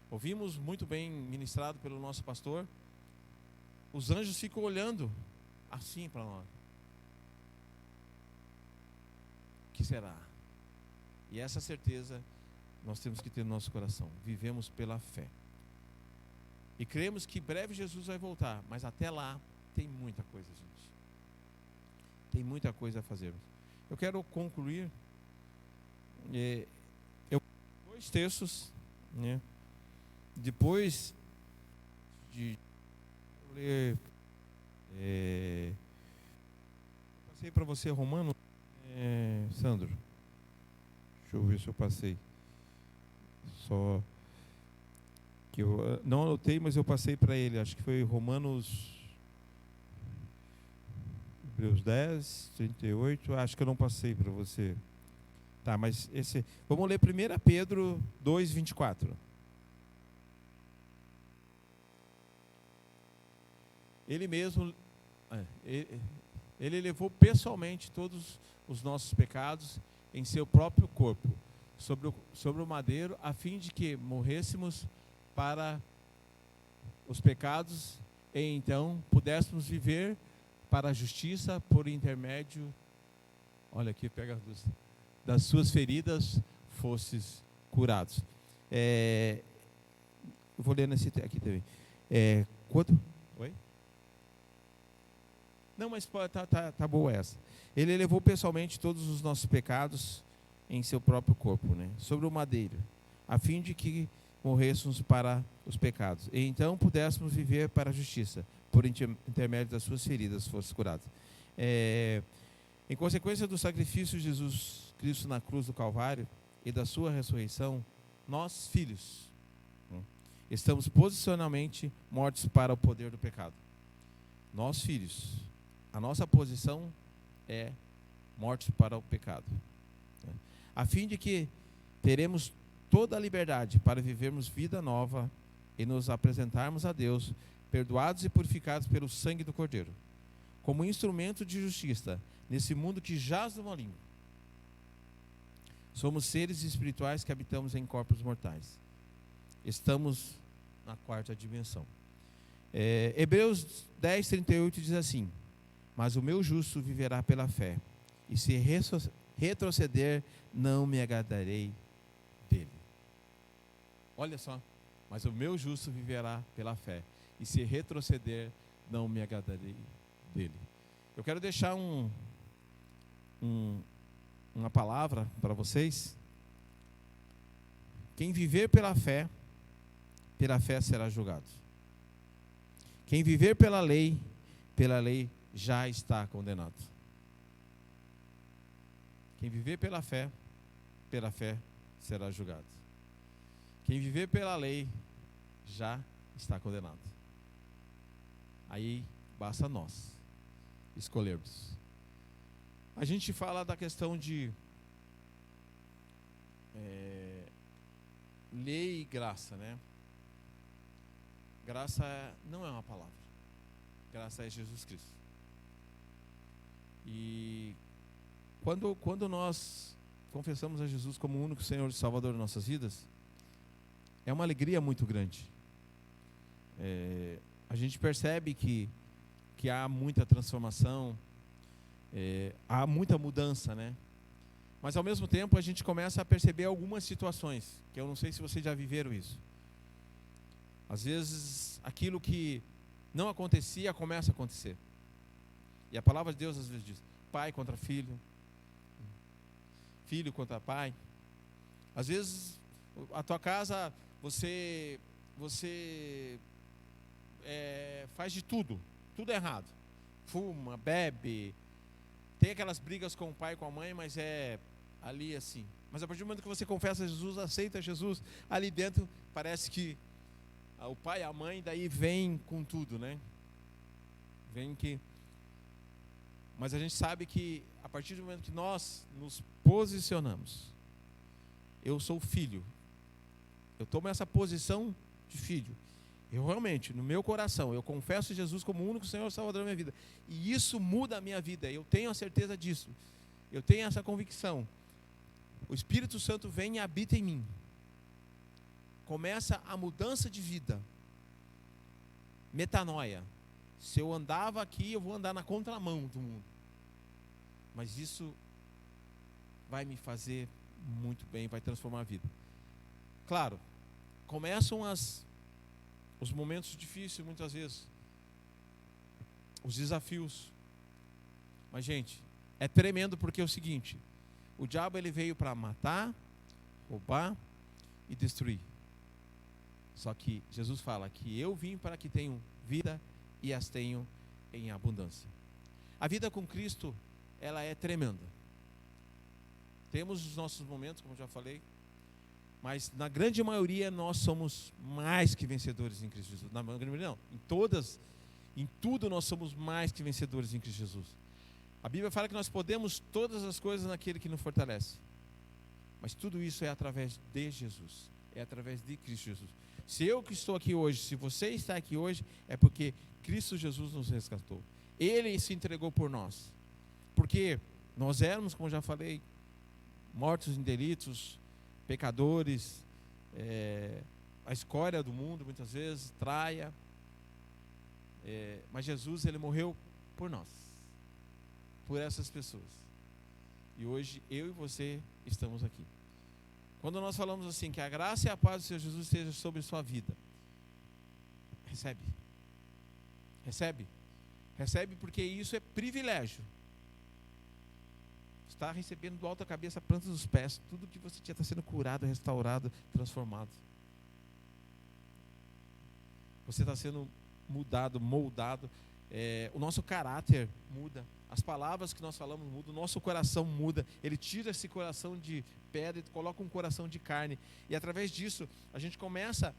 Ouvimos muito bem ministrado pelo nosso pastor. Os anjos ficam olhando assim para nós. O que será? E essa certeza nós temos que ter no nosso coração. Vivemos pela fé. E cremos que breve Jesus vai voltar. Mas até lá tem muita coisa, gente. Tem muita coisa a fazer. Eu quero concluir. Eu 2 textos, né? Depois de ler, passei para você Romano, Sandro. Deixa eu ver se eu passei. Só que eu não anotei, mas eu passei para ele. Acho que foi Romanos, Hebreus 10, 38. Acho que eu não passei para você. Tá, mas vamos ler 1 Pedro 2, 24. Ele mesmo, ele levou pessoalmente todos os nossos pecados em seu próprio corpo, sobre o madeiro, a fim de que morrêssemos para os pecados e então pudéssemos viver para a justiça por intermédio, olha aqui, pega das suas feridas fostes curados. Eu vou ler nesse aqui também. Quanto? Oi? Não, mas tá boa essa. Ele levou pessoalmente todos os nossos pecados em seu próprio corpo, né? Sobre o madeiro, a fim de que morrêssemos para os pecados, e então pudéssemos viver para a justiça, por intermédio das suas feridas fosse curado. Em consequência do sacrifício de Jesus Cristo na cruz do Calvário e da sua ressurreição, nós, filhos, estamos posicionalmente mortos para o poder do pecado. Nós, filhos, a nossa posição é mortos para o pecado, a fim de que teremos toda a liberdade para vivermos vida nova e nos apresentarmos a Deus, perdoados e purificados pelo sangue do Cordeiro, como instrumento de justiça nesse mundo que jaz no maligno. Somos seres espirituais que habitamos em corpos mortais. Estamos na quarta dimensão. Hebreus 10:38 diz assim: mas o meu justo viverá pela fé, e se retroceder, não me agradarei dele. Olha só, mas o meu justo viverá pela fé, e se retroceder, não me agradarei dele. Eu quero deixar uma palavra para vocês. Quem viver pela fé será julgado. Quem viver pela lei já está condenado. Quem viver pela fé será julgado. Quem viver pela lei já está condenado. Aí basta nós escolhermos. A gente fala da questão de lei e graça, né? Graça não é uma palavra. Graça é Jesus Cristo. E quando nós confessamos a Jesus como o único Senhor e Salvador de nossas vidas, é uma alegria muito grande. A gente percebe que há muita transformação, há muita mudança, né? Mas ao mesmo tempo a gente começa a perceber algumas situações, que eu não sei se vocês já viveram isso. Às vezes aquilo que não acontecia começa a acontecer. E a palavra de Deus às vezes diz: pai contra filho, filho contra pai. Às vezes a tua casa você faz de tudo errado. Fuma, bebe, tem aquelas brigas com o pai e com a mãe, mas é ali assim. Mas a partir do momento que você confessa Jesus, aceita Jesus, ali dentro parece que o pai e a mãe daí vem com tudo, né? Mas a gente sabe que a partir do momento que nós nos posicionamos, eu sou filho, eu tomo essa posição de filho, eu realmente, no meu coração, eu confesso Jesus como o único Senhor e Salvador da minha vida, e isso muda a minha vida, eu tenho a certeza disso, eu tenho essa convicção. O Espírito Santo vem e habita em mim, começa a mudança de vida, metanoia. Se eu andava aqui, eu vou andar na contramão do mundo, mas isso vai me fazer muito bem, vai transformar a vida. Claro, começam os momentos difíceis muitas vezes, os desafios, mas gente, é tremendo, porque é o seguinte: o diabo ele veio para matar, roubar e destruir. Só que Jesus fala que eu vim para que tenham vida e as tenham em abundância. A vida com Cristo, ela é tremenda. Temos os nossos momentos, como eu já falei, mas na grande maioria nós somos mais que vencedores em Cristo Jesus. Na grande maioria não, em tudo nós somos mais que vencedores em Cristo Jesus. A Bíblia fala que nós podemos todas as coisas naquele que nos fortalece. Mas tudo isso é através de Jesus, é através de Cristo Jesus. se eu que estou aqui hoje, se você está aqui hoje, é porque Cristo Jesus nos resgatou. Ele se entregou por nós. Porque nós éramos, como já falei, mortos em delitos, pecadores, a escória do mundo, muitas vezes, traia. Mas Jesus, ele morreu por nós, por essas pessoas. E hoje, eu e você estamos aqui. Quando nós falamos assim, que a graça e a paz do Senhor Jesus esteja sobre sua vida, recebe. Recebe. Recebe, porque isso é privilégio. Está recebendo do alto da cabeça, a planta dos pés, tudo que você tinha está sendo curado, restaurado, transformado. Você está sendo mudado, moldado. O nosso caráter muda. As palavras que nós falamos mudam. O nosso coração muda. Ele tira esse coração de pedra e coloca um coração de carne. E através disso, a gente começa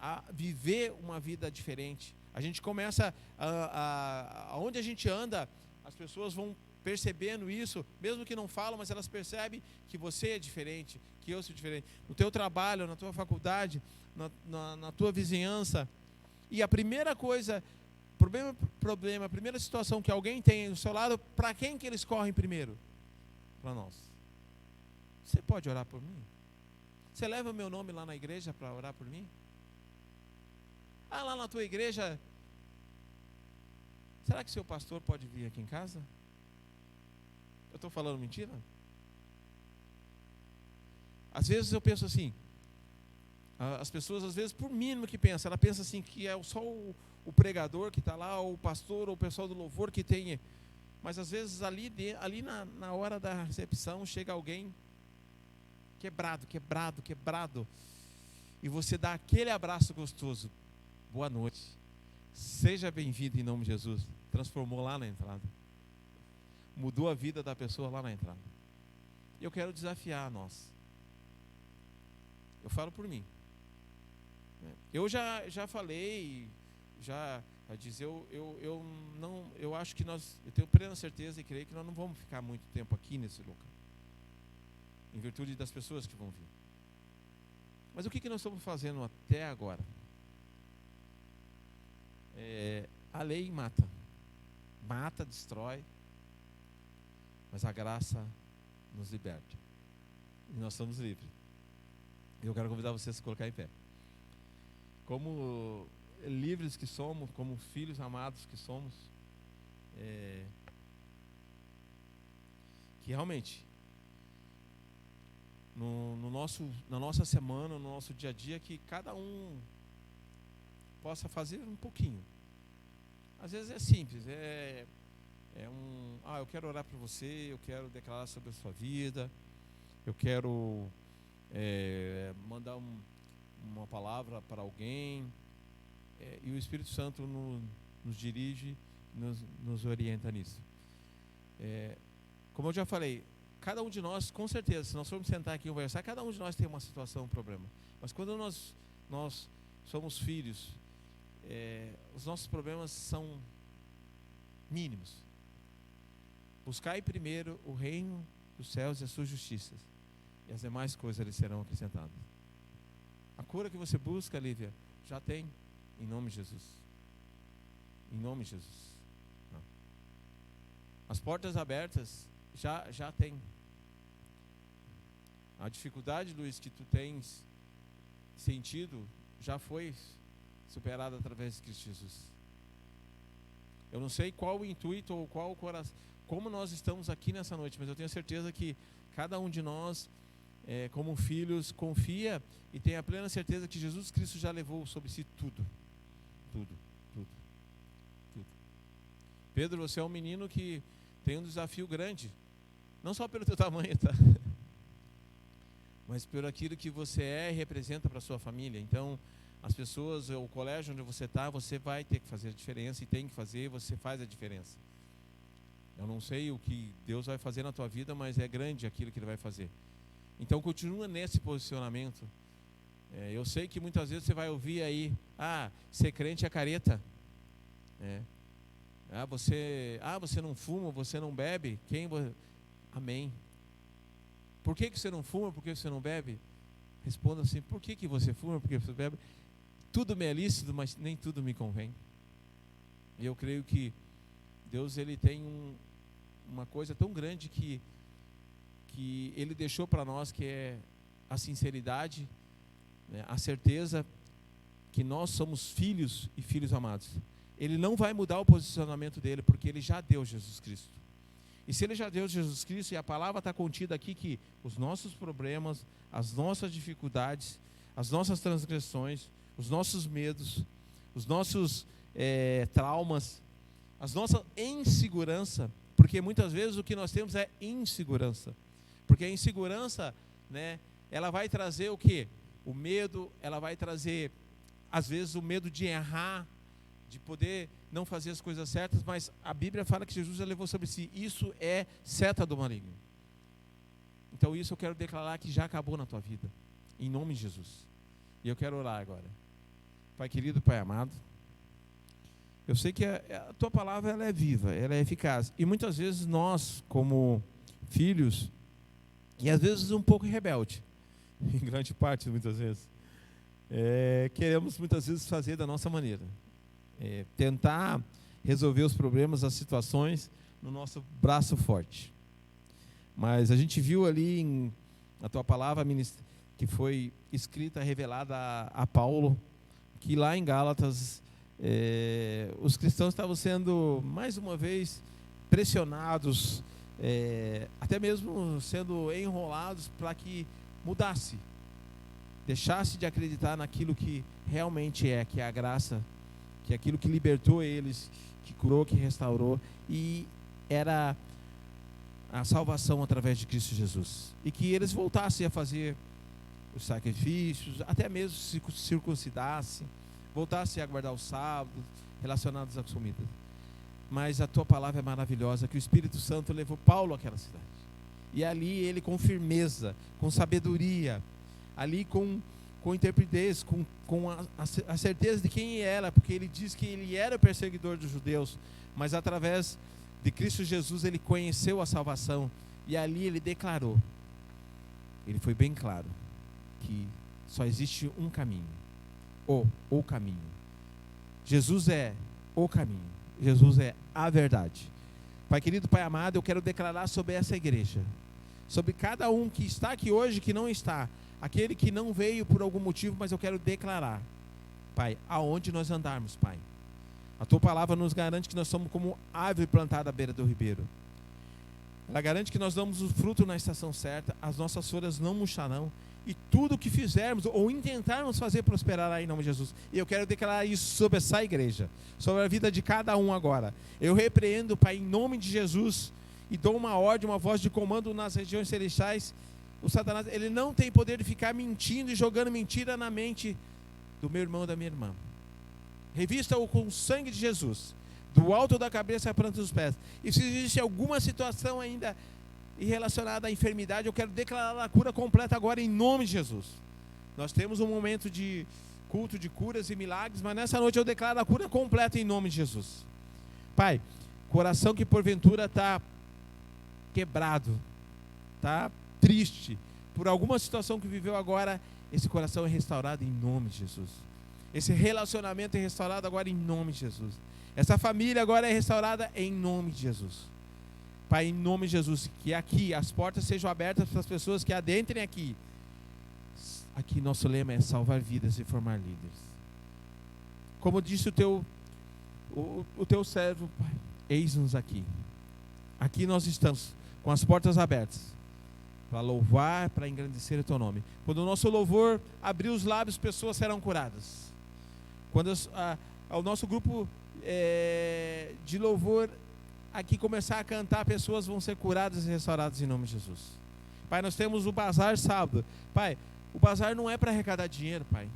a viver uma vida diferente. A gente começa aonde a gente anda, as pessoas vão percebendo isso, mesmo que não falam, mas elas percebem que você é diferente, que eu sou diferente. No teu trabalho, na tua faculdade, na tua vizinhança. E a primeira coisa, problema, a primeira situação que alguém tem do seu lado, para quem que eles correm primeiro? Para nós. Você pode orar por mim? Você leva meu nome lá na igreja para orar por mim? Lá na tua igreja, será que seu pastor pode vir aqui em casa? Eu estou falando mentira? Às vezes eu penso assim, as pessoas às vezes, por mínimo que pensam, ela pensa assim que é só o pregador que está lá, ou o pastor, ou o pessoal do louvor que tem, mas às vezes ali na hora da recepção chega alguém quebrado, e você dá aquele abraço gostoso. Boa noite, seja bem-vindo em nome de Jesus. Transformou lá na entrada, mudou a vida da pessoa lá na entrada. Eu quero desafiar nós. Eu falo por mim. Eu já falei, eu acho que eu tenho plena certeza e creio que nós não vamos ficar muito tempo aqui nesse local, em virtude das pessoas que vão vir. Mas o que nós estamos fazendo até agora? A lei mata, destrói, mas a graça nos liberta, e nós somos livres. Eu quero convidar você a se colocar em pé. Como livres que somos, como filhos amados que somos, que realmente na nossa semana, no nosso dia a dia, que cada um possa fazer um pouquinho. Às vezes é simples, eu quero orar por você, eu quero declarar sobre a sua vida, eu quero mandar uma palavra para alguém, e o Espírito Santo nos dirige, nos orienta nisso. Como eu já falei, cada um de nós, com certeza, se nós formos sentar aqui e conversar, cada um de nós tem uma situação, um problema. Mas quando nós somos filhos, os nossos problemas são mínimos. Buscai primeiro o reino dos céus e a sua justiça, e as demais coisas lhe serão acrescentadas. A cura que você busca, Lívia, já tem, em nome de Jesus. Em nome de Jesus. As portas abertas já tem. A dificuldade, Luiz, que tu tens sentido, já foi superada através de Cristo Jesus. Eu não sei qual o intuito ou qual o coração, como nós estamos aqui nessa noite, mas eu tenho certeza que cada um de nós, como filhos, confia e tem a plena certeza que Jesus Cristo já levou sobre si tudo. Pedro, você é um menino que tem um desafio grande, não só pelo teu tamanho, tá? Mas por aquilo que você é e representa para a sua família. Então, as pessoas, o colégio onde você está, você vai ter que fazer a diferença e tem que fazer, você faz a diferença. Eu não sei o que Deus vai fazer na tua vida, mas é grande aquilo que Ele vai fazer. Então, continua nesse posicionamento. Eu sei que muitas vezes você vai ouvir aí, ser crente é careta. Você não fuma, você não bebe. Amém. Por que você não fuma? Por que você não bebe? Responda assim: por que você fuma? Porque você bebe? Tudo me é lícito, mas nem tudo me convém. E eu creio que Deus, ele tem uma coisa tão grande que ele deixou para nós, que é a sinceridade, né? A certeza que nós somos filhos e filhos amados. Ele não vai mudar o posicionamento dele, porque ele já deu Jesus Cristo. E se ele já deu Jesus Cristo, e a palavra está contida aqui, que os nossos problemas, as nossas dificuldades, as nossas transgressões, os nossos medos, os nossos traumas, as nossas insegurança, porque muitas vezes o que nós temos é insegurança. Porque a insegurança, né, ela vai trazer o quê? O medo, ela vai trazer, às vezes, o medo de errar, de poder não fazer as coisas certas, mas a Bíblia fala que Jesus já levou sobre si. Isso é seta do maligno. Então isso eu quero declarar que já acabou na tua vida, em nome de Jesus. E eu quero orar agora. Pai querido, Pai amado, eu sei que a tua palavra, ela é viva, ela é eficaz. E muitas vezes nós, como filhos, e às vezes um pouco rebelde, em grande parte, muitas vezes, queremos muitas vezes fazer da nossa maneira. Tentar resolver os problemas, as situações, no nosso braço forte. Mas a gente viu ali na tua palavra, que foi escrita, revelada a Paulo, que lá em Gálatas, os cristãos estavam sendo, mais uma vez, pressionados, até mesmo sendo enrolados para que mudasse, deixasse de acreditar naquilo que realmente que é a graça, que é aquilo que libertou eles, que curou, que restaurou, e era a salvação através de Cristo Jesus. E que eles voltassem a fazer os sacrifícios, até mesmo se circuncidassem, voltassem a guardar o sábado, relacionados às comidas. Mas a tua palavra é maravilhosa, que o Espírito Santo levou Paulo àquela cidade. E ali ele, com firmeza, com sabedoria, ali com intrepidez, com a certeza de quem era, porque ele diz que ele era o perseguidor dos judeus, mas através de Cristo Jesus ele conheceu a salvação, e ali ele declarou, ele foi bem claro, que só existe um caminho, o caminho. Jesus é o caminho, Jesus é a verdade. Pai querido, Pai amado, eu quero declarar sobre essa igreja, sobre cada um que está aqui hoje, que não está, aquele que não veio por algum motivo, mas eu quero declarar, Pai, aonde nós andarmos, Pai, a tua palavra nos garante que nós somos como árvore plantada à beira do ribeiro. Ela garante que nós damos o fruto na estação certa, as nossas folhas não murcharão, e tudo o que fizermos ou intentarmos fazer prosperará em nome de Jesus. E eu quero declarar isso sobre essa igreja, sobre a vida de cada um agora. Eu repreendo, Pai, em nome de Jesus, e dou uma ordem, uma voz de comando nas regiões celestiais. O Satanás, ele não tem poder de ficar mentindo e jogando mentira na mente do meu irmão e da minha irmã. Revista-o com o sangue de Jesus, do alto da cabeça à planta dos pés. E se existe alguma situação ainda relacionada à enfermidade, eu quero declarar a cura completa agora em nome de Jesus. Nós temos um momento de culto de curas e milagres, mas nessa noite eu declaro a cura completa em nome de Jesus. Pai, coração que porventura está quebrado, está triste por alguma situação que viveu agora, esse coração é restaurado em nome de Jesus. Esse relacionamento é restaurado agora em nome de Jesus. Essa família agora é restaurada em nome de Jesus. Pai, em nome de Jesus, que aqui as portas sejam abertas para as pessoas que adentrem aqui. Aqui nosso lema é salvar vidas e formar líderes. Como disse o teu servo, Pai, eis-nos aqui. Aqui nós estamos com as portas abertas para louvar, para engrandecer o teu nome. Quando o nosso louvor abrir os lábios, pessoas serão curadas. Quando o nosso grupo de louvor aqui começar a cantar, pessoas vão ser curadas e restauradas em nome de Jesus. Pai, nós temos o bazar sábado. Pai, o bazar não é para arrecadar dinheiro, Pai.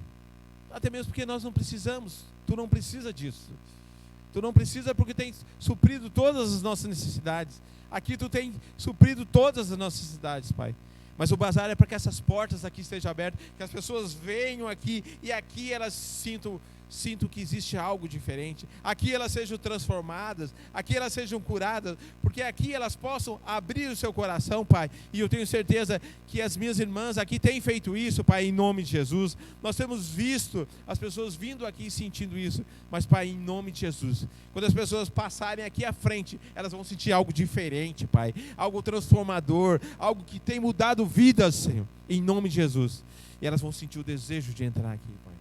Até mesmo porque nós não precisamos. Tu não precisa disso. Tu não precisa, porque tem suprido todas as nossas necessidades. Aqui tu tem suprido todas as nossas necessidades, Pai. Mas o bazar é para que essas portas aqui estejam abertas, que as pessoas venham aqui e aqui elas sintam sintam que existe algo diferente. Aqui elas sejam transformadas, aqui elas sejam curadas, porque aqui elas possam abrir o seu coração, Pai. E eu tenho certeza que as minhas irmãs aqui têm feito isso, Pai, em nome de Jesus. Nós temos visto as pessoas vindo aqui e sentindo isso, mas, Pai, em nome de Jesus, quando as pessoas passarem aqui à frente, elas vão sentir algo diferente, Pai, algo transformador, algo que tem mudado vidas, Senhor, em nome de Jesus. E elas vão sentir o desejo de entrar aqui, Pai.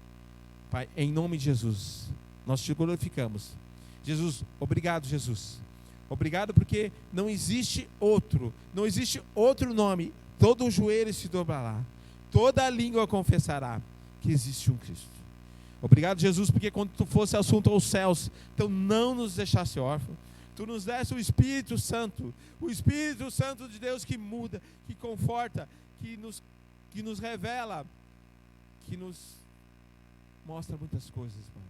Pai, em nome de Jesus, nós te glorificamos. Jesus, obrigado, Jesus. Obrigado porque não existe outro nome. Todo joelho se dobrará, toda língua confessará que existe um Cristo. Obrigado, Jesus, porque quando tu fosse assunto aos céus, tu não nos deixasse órfãos. Tu nos deste o Espírito Santo de Deus que muda, que conforta, que nos revela, que nos mostra muitas coisas, Pai.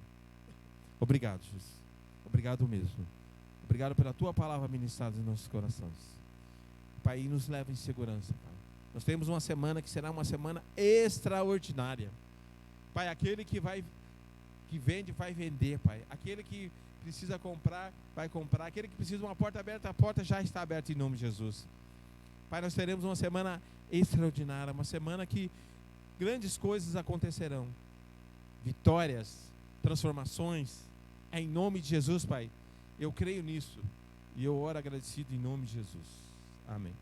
Obrigado, Jesus. Obrigado mesmo. Obrigado pela Tua palavra ministrada em nossos corações. Pai, e nos leva em segurança, Pai. Nós temos uma semana que será uma semana extraordinária. Pai, aquele que vende, vai vender, Pai. Aquele que precisa comprar, vai comprar. Aquele que precisa de uma porta aberta, a porta já está aberta em nome de Jesus. Pai, nós teremos uma semana extraordinária, uma semana que grandes coisas acontecerão. Vitórias, transformações, é em nome de Jesus, Pai. Eu creio nisso e eu oro agradecido em nome de Jesus. Amém.